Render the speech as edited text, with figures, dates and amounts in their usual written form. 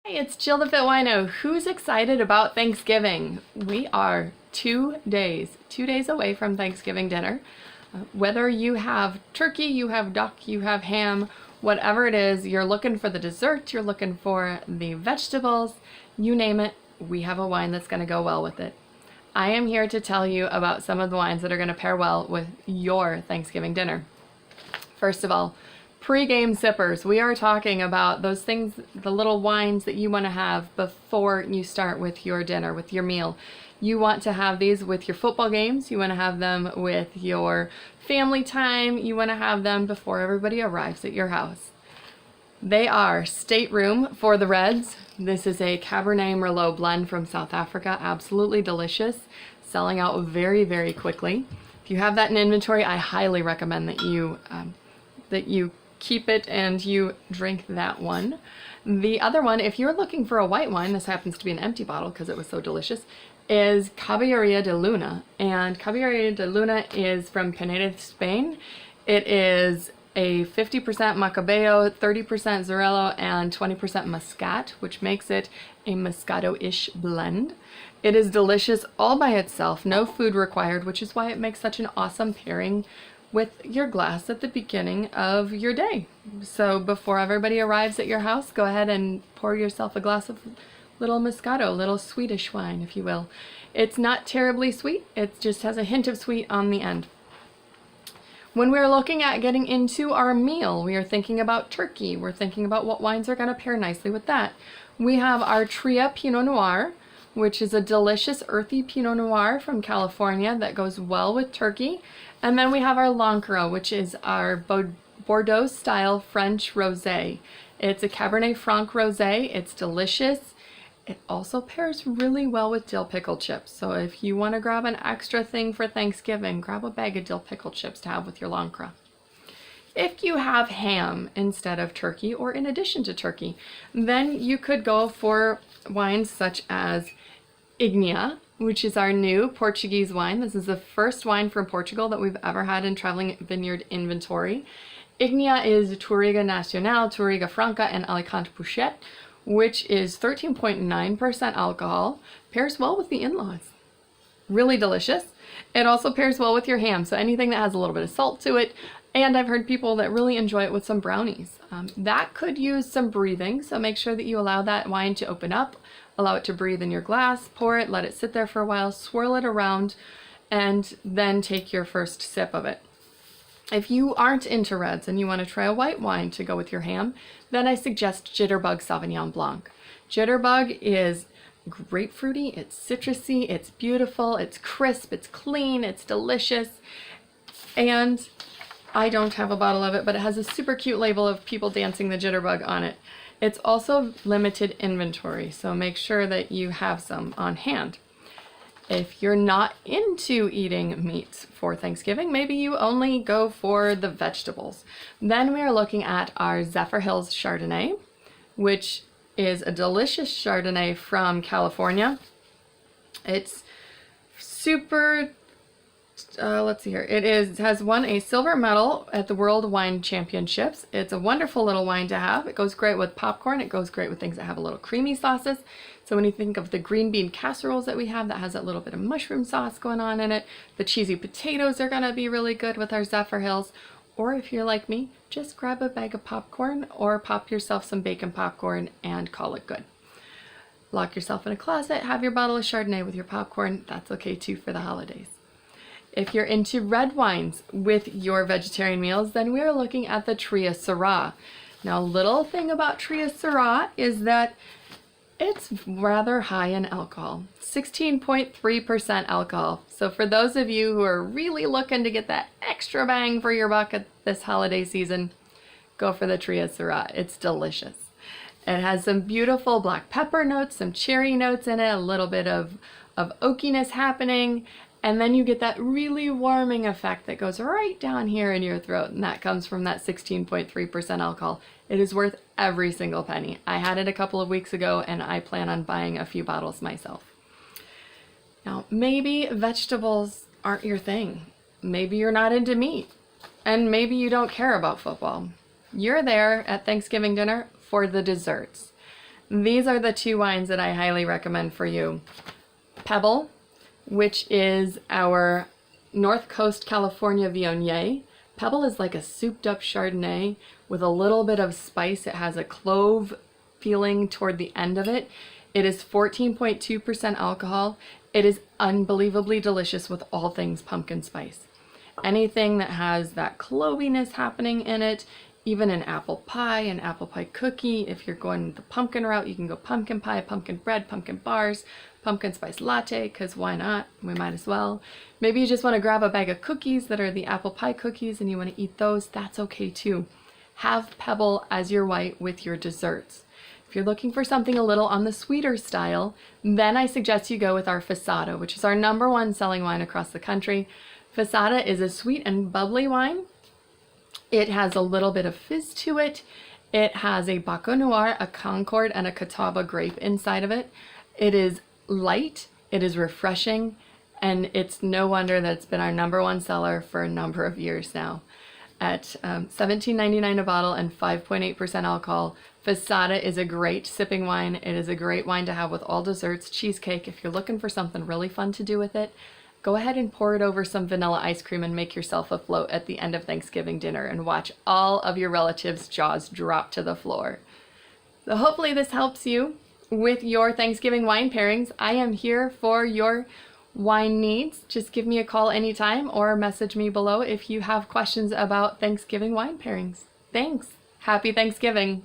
Hey, it's Jill the Fit Wino. Who's excited about Thanksgiving? We are 2 days away from Thanksgiving dinner. Whether you have turkey, you have duck, you have ham, whatever it is, you're looking for the dessert, you're looking for the vegetables, you name it, we have a wine that's going to go well with it. I am here to tell you about some of the wines that are going to pair well with your Thanksgiving dinner. First of all, pre-game sippers. We are talking about those things, the little wines that you want to have before you start with your dinner, with your meal. You want to have these with your football games. You want to have them with your family time. You want to have them before everybody arrives at your house. They are Stateroom for the Reds. This is a Cabernet Merlot blend from South Africa. Absolutely delicious. Selling out very, very quickly. If you have that in inventory, I highly recommend that you keep it and you drink that one. The other one, if you're looking for a white wine, this happens to be an empty bottle because it was so delicious, is Caballeria de Luna. And Caballeria de Luna is from Pineda, Spain. It is a 50% Macabeo, 30% Xarello, and 20% Muscat, which makes it a Moscato-ish blend. It is delicious all by itself, no food required, which is why it makes such an awesome pairing with your glass at the beginning of your day. So before everybody arrives at your house, go ahead and pour yourself a glass of little Moscato, little Swedish wine, if you will. It's not terribly sweet, it just has a hint of sweet on the end. When we're looking at getting into our meal, we are thinking about turkey. We're thinking about what wines are going to pair nicely with that. We have our Tria Pinot Noir, which is a delicious earthy Pinot Noir from California that goes well with turkey. And then we have our Lancre, which is our Bordeaux-style French rosé. It's a Cabernet Franc rosé. It's delicious. It also pairs really well with dill pickle chips. So if you want to grab an extra thing for Thanksgiving, grab a bag of dill pickle chips to have with your Lancre. If you have ham instead of turkey or in addition to turkey, then you could go for wines such as Ignia, which is our new Portuguese wine. This is the first wine from Portugal that we've ever had in Traveling Vineyard inventory. Ignia is Touriga Nacional, Touriga Franca, and Alicante Peuchette, which is 13.9% alcohol. Pairs well with the in-laws. Really delicious. It also pairs well with your ham, so anything that has a little bit of salt to it. And I've heard people that really enjoy it with some brownies. That could use some breathing, so make sure that you allow that wine to open up, allow it to breathe in your glass, pour it, let it sit there for a while, swirl it around, and then take your first sip of it. If you aren't into reds and you want to try a white wine to go with your ham, then I suggest Jitterbug Sauvignon Blanc. Jitterbug is grapefruity, it's citrusy, it's beautiful, it's crisp, it's clean, it's delicious, and I don't have a bottle of it, but it has a super cute label of people dancing the jitterbug on it. It's also limited inventory, so make sure that you have some on hand. If you're not into eating meat for Thanksgiving, maybe you only go for the vegetables. Then we are looking at our Zephyrhills Chardonnay, which is a delicious Chardonnay from California. It's super let's see here. It has won a silver medal at the World Wine Championships. It's a wonderful little wine to have. It goes great with popcorn. It goes great with things that have a little creamy sauces. So when you think of the green bean casseroles that we have, that has that little bit of mushroom sauce going on in it. The cheesy potatoes are going to be really good with our Zephyrhills. Or if you're like me, just grab a bag of popcorn or pop yourself some bacon popcorn and call it good. Lock yourself in a closet, have your bottle of Chardonnay with your popcorn. That's okay too for the holidays. If you're into red wines with your vegetarian meals, then we're looking at the Tria Syrah. Now, little thing about Tria Syrah is that it's rather high in alcohol, 16.3% alcohol. So for those of you who are really looking to get that extra bang for your buck at this holiday season, go for the Tria Syrah. It's delicious. It has some beautiful black pepper notes, some cherry notes in it, a little bit of oakiness happening. And then you get that really warming effect that goes right down here in your throat, and that comes from that 16.3% alcohol. It is worth every single penny. I had it a couple of weeks ago, and I plan on buying a few bottles myself. Now, maybe vegetables aren't your thing. Maybe you're not into meat, and maybe you don't care about football. You're there at Thanksgiving dinner for the desserts. These are the two wines that I highly recommend for you. Pebble, which is our North Coast California Viognier. Pebble is like a souped up Chardonnay with a little bit of spice. It has a clove feeling toward the end of it. It is 14.2% alcohol. It is unbelievably delicious with all things pumpkin spice. Anything that has that cloviness happening in it, even an apple pie cookie. If you're going the pumpkin route, you can go pumpkin pie, pumpkin bread, pumpkin bars, pumpkin spice latte, because why not? We might as well. Maybe you just want to grab a bag of cookies that are the apple pie cookies and you want to eat those. That's okay too. Have Pebble as your white with your desserts. If you're looking for something a little on the sweeter style, then I suggest you go with our Fessata, which is our #1 selling wine across the country. Fessata is a sweet and bubbly wine. It has a little bit of fizz to it. It has a Baco Noir, a Concord, and a Catawba grape inside of it. It is light, it is refreshing, and it's no wonder that it's been our #1 seller for a number of years now. At $17.99 a bottle and 5.8% alcohol, Fessata is a great sipping wine. It is a great wine to have with all desserts, cheesecake. If you're looking for something really fun to do with it, go ahead and pour it over some vanilla ice cream and make yourself a float at the end of Thanksgiving dinner and watch all of your relatives' jaws drop to the floor. So hopefully this helps you with your Thanksgiving wine pairings. I am here for your wine needs. Just give me a call anytime or message me below if you have questions about Thanksgiving wine pairings. Thanks. Happy Thanksgiving.